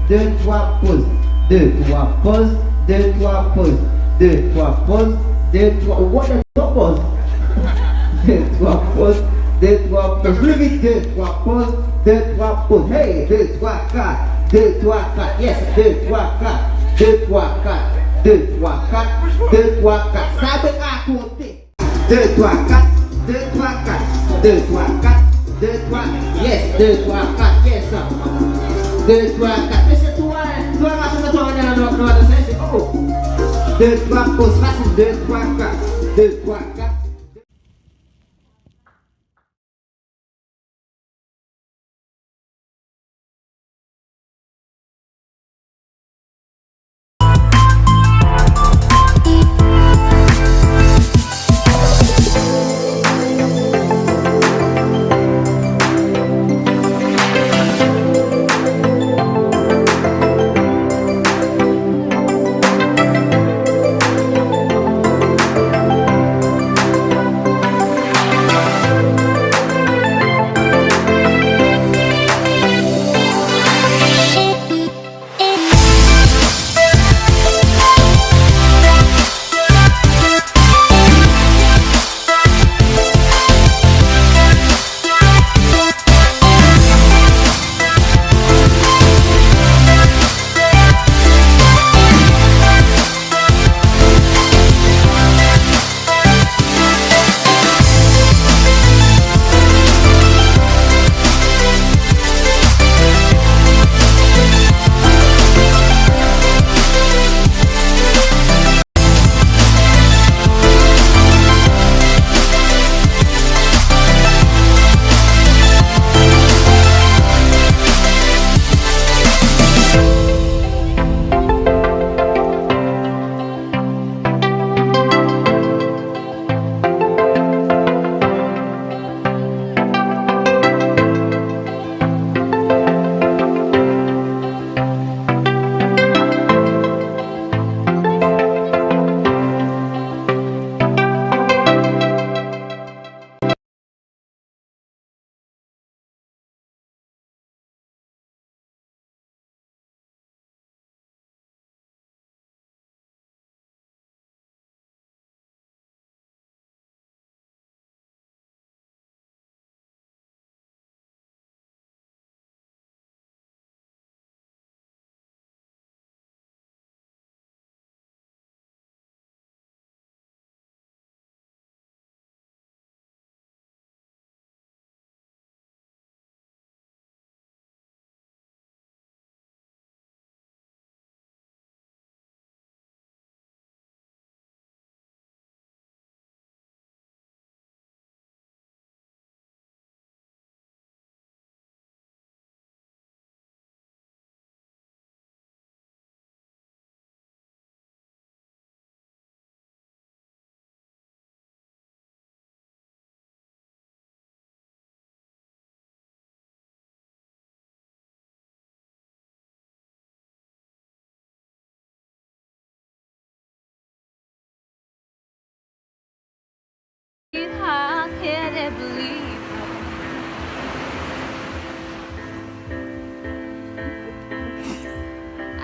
2, 3, pause, 2, 3, pause, 2, 3, pause, 2, 3, pause, 2, 3, what the pause? 2, 3, pause, 2, 3, pause, plus vite, 2, 3, pause, 2, 3, pause, hey, 2, 3, 4, 2, 3, 4, yes, 2, 3, 4, 2, 3, 4, 2, 3, 4, 2, 3, 4, ça veut à compter, 2, 3, 4, 2, 3, 4, 2, 3, 4, 2, 3, yes, 2, 3, 4, yes, 2, 3, 4, mais c'est toi, toi, racine, toi, on est dans le c'est oh, 2, 3, pause, racine, 2, 3, 4, 2, 3, 4.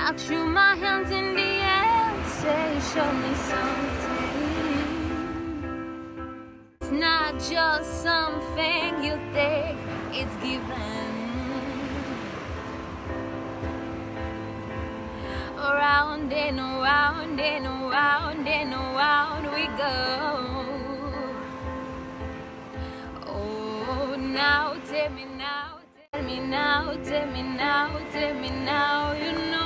I threw my hands in the air and say, show me something. It's not just something you take, it's given. Around and around and around and around we go. Oh, now tell me now, tell me now, tell me now, tell me now, you know.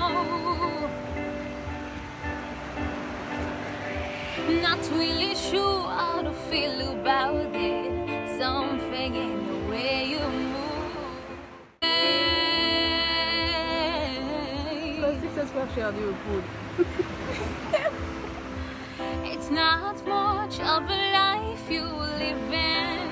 Not really sure how to feel about it. Something in the way you move. It's not much of a life you live in.